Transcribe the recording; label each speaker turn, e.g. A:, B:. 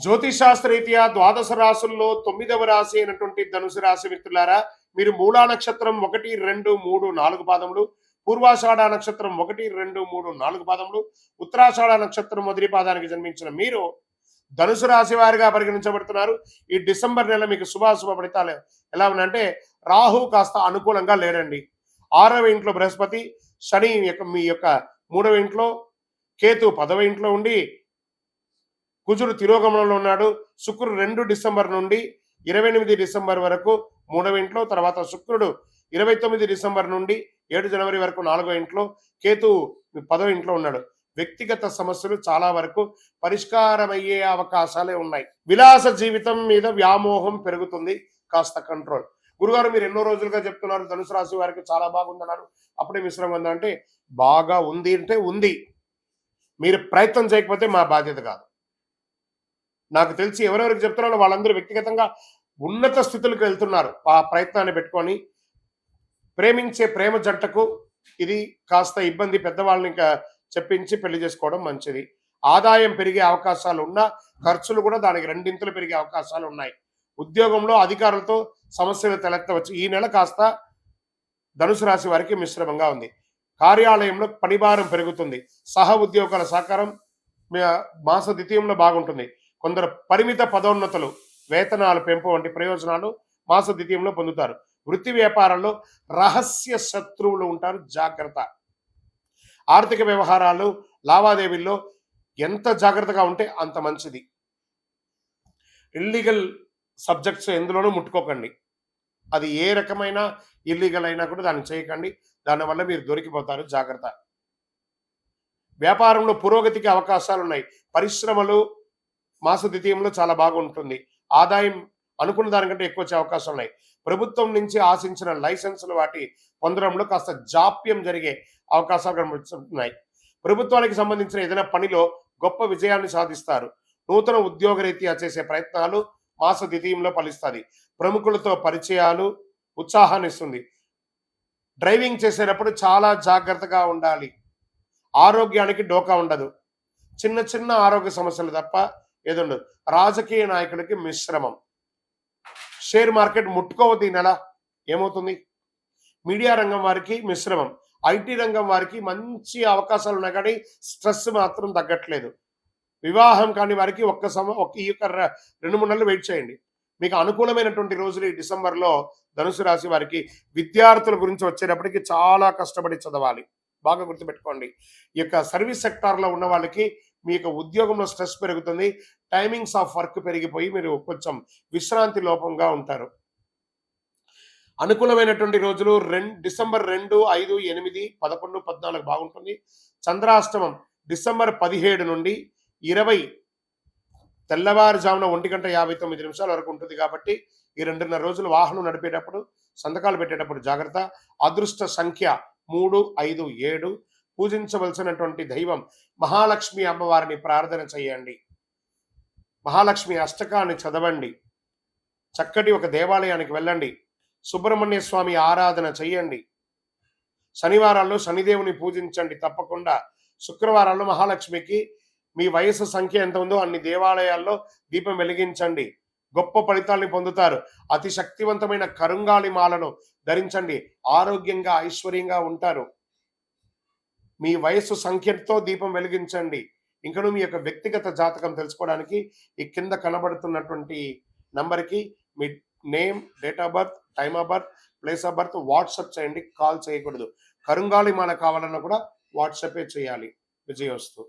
A: జ్యోతిషాస్త్రరీత్యా ద్వాదశ రాశుల్లో 9వ రాశి అయినటువంటి ధనుసు రాశి మిత్రులారా, మీరు మూలా నక్షత్రం 1, 2, 3, 4 పాదములు, పూర్వాషాఢ నక్షత్రం 1, 2, 3, 4 పాదములు, ఉత్తరాషాఢ నక్షత్రం మొదటి పాదానికి జన్మించిన మీరు ధనుసు రాశి వారిగా పరిగణించబడుతున్నారు. ఈ డిసెంబర్ నెల మీకు శుభాశుభ ఫలితాలు ఎలా ఉన్నాయంటే, రాహు కాస్త అనుకూలంగా లేడండి. 6వ ఇంట్లో బృహస్పతి, శని మీ యొక్క 3వ ఇంట్లో, కేతు 10వ ఇంట్లో ఉండి, కుజుడు తిరోగమనంలో ఉన్నాడు. శుక్రుడు 2 డిసెంబర్ నుండి 28 డిసెంబర్ వరకు 3వ ఇంట్లో, తర్వాత శుక్రుడు 29 డిసెంబర్ నుండి 7 జనవరి వరకు 4వ ఇంట్లో, కేతు 10వ ఇంట్లో ఉన్నాడు. వ్యక్తిగత సమస్యలు చాలా వరకు పరిష్కారమయ్యే అవకాశాలే ఉన్నాయి. విలాస జీవితం మీద వ్యామోహం పెరుగుతుంది, కాస్త కంట్రోల్. గురుగారు, మీరు ఎన్నో రోజులుగా చెప్తున్నారు ధనుసు రాశి వారికి చాలా బాగుందన్నారు, అప్పుడే మిశ్రమం ఉందా అంటే, బాగా ఉంది అంటే ఉంది, మీరు ప్రయత్నం చేయకపోతే మా బాధ్యత కాదు. నాకు తెలిసి ఎవరెవరికి చెప్తున్నారో వాళ్ళందరూ వ్యక్తిగతంగా ఉన్నత స్థితులకు వెళ్తున్నారు. ఆ ప్రయత్నాన్ని పెట్టుకొని ప్రేమించే ప్రేమ జంటకు ఇది కాస్త ఇబ్బంది, పెద్దవాళ్ళని ఇంకా చెప్పించి పెళ్లి చేసుకోవడం మంచిది. ఆదాయం పెరిగే అవకాశాలు ఉన్నా ఖర్చులు కూడా దానికి రెండింతలు పెరిగే అవకాశాలు ఉన్నాయి. ఉద్యోగంలో అధికారులతో సమస్యలు తలెత్తవచ్చు. ఈ నెల కాస్త ధనుసు రాశి వారికి మిశ్రమంగా ఉంది. కార్యాలయంలో పనిభారం పెరుగుతుంది. సహ ఉద్యోగాల సహకారం మాస ద్వితీయంలో బాగుంటుంది. కొందరు పరిమిత పదోన్నతులు, వేతనాలు పెంపు వంటి ప్రయోజనాలు మాస ద్వితీయంలో పొందుతారు. వృత్తి వ్యాపారాల్లో రహస్య శత్రువులు ఉంటారు, జాగ్రత్త. ఆర్థిక వ్యవహారాలు, లావాదేవీల్లో ఎంత జాగ్రత్తగా ఉంటే అంత మంచిది. ఇల్లీగల్ సబ్జెక్ట్స్ ఎందులోనూ ముట్టుకోకండి. అది ఏ రకమైన ఇల్లీగల్ అయినా కూడా దాన్ని చేయకండి. దానివల్ల మీరు దొరికిపోతారు, జాగ్రత్త. వ్యాపారంలో పురోగతికి అవకాశాలు ఉన్నాయి. పరిశ్రమలు మాస ద్వితీయంలో చాలా బాగుంటుంది. ఆదాయం అనుకున్న దానికంటే ఎక్కువ వచ్చే అవకాశాలు ఉన్నాయి. ప్రభుత్వం నుంచి ఆశించిన లైసెన్సులు వాటి పొందడంలో కాస్త జాప్యం జరిగే అవకాశాలు కనిపిస్తున్నాయి. ప్రభుత్వానికి సంబంధించిన ఏదైనా పనిలో గొప్ప విజయాన్ని సాధిస్తారు. నూతన ఉద్యోగరీత్యా చేసే ప్రయత్నాలు మాస ద్వితీయంలో ఫలిస్తుంది. ప్రముఖులతో పరిచయాలు ఉత్సాహాన్ని ఇస్తుంది. డ్రైవింగ్ చేసేటప్పుడు చాలా జాగ్రత్తగా ఉండాలి. ఆరోగ్యానికి డోకా ఉండదు. చిన్న చిన్న ఆరోగ్య సమస్యలు తప్ప ఏదుండదు. రాజకీయ నాయకుడికి మిశ్రమం. షేర్ మార్కెట్ ముట్టుకోవద్దు ఈ నెల, ఏమవుతుంది? మీడియా రంగం వారికి మిశ్రమం. ఐటీ రంగం వారికి మంచి అవకాశాలు ఉన్నాయి, కానీ స్ట్రెస్ మాత్రం తగ్గట్లేదు. వివాహం కాని వారికి ఈ యొక్క 2-3 నెలలు వెయిట్ చేయండి. మీకు అనుకూలమైనటువంటి రోజులు ఈ డిసెంబర్లో ధనుసు రాశి వారికి. విద్యార్థుల గురించి వచ్చేటప్పటికి చాలా కష్టపడి చదవాలి, బాగా గుర్తుపెట్టుకోండి. ఈ యొక్క సర్వీస్ సెక్టార్లో ఉన్న వాళ్ళకి మీ యొక్క ఉద్యోగంలో స్ట్రెస్ పెరుగుతుంది. టైమింగ్స్ ఆఫ్ వర్క్ పెరిగిపోయి మీరు కొంచెం విశ్రాంతి లోపంగా ఉంటారు. అనుకూలమైనటువంటి రోజులు డిసెంబర్ 2, 5, 8, 11, 14 బాగుంటుంది. చంద్రాష్టమం డిసెంబర్ 17 నుండి 20 తెల్లవారుజామున 1:59 వరకు ఉంటుంది. కాబట్టి ఈ 2.5 రోజులు వాహనం నడిపేటప్పుడు, సంతకాలు పెట్టేటప్పుడు జాగ్రత్త. అదృష్ట సంఖ్య 3, 5, 7. పూజించవలసినటువంటి దైవం మహాలక్ష్మి అమ్మవారిని ప్రార్థన చేయండి. మహాలక్ష్మి అష్టకాన్ని చదవండి. చక్కటి ఒక దేవాలయానికి వెళ్ళండి. సుబ్రహ్మణ్య స్వామి ఆరాధన చెయ్యండి. శనివారాల్లో శనిదేవుని పూజించండి తప్పకుండా. శుక్రవారాల్లో మహాలక్ష్మికి మీ వయసు సంఖ్య ఎంత ఉందో అన్ని దేవాలయాల్లో దీపం వెలిగించండి. గొప్ప ఫలితాల్ని పొందుతారు. అతి శక్తివంతమైన కరుంగాలి మాలను ధరించండి. ఆరోగ్యంగా ఐశ్వర్యంగా ఉంటారు. మీ వయస్సు సంఖ్యతో దీపం వెలిగించండి. ఇంకను మీ యొక్క వ్యక్తిగత జాతకం తెలుసుకోవడానికి ఈ కింద కనబడుతున్నటువంటి నంబర్కి మీ name, date of birth, time of birth, place of birth WhatsApp చేయండి. కాల్ చేయకూడదు. కరుంగాలి మాల కావాలన్నా కూడా వాట్సాపే చేయాలి. విజయోస్తు.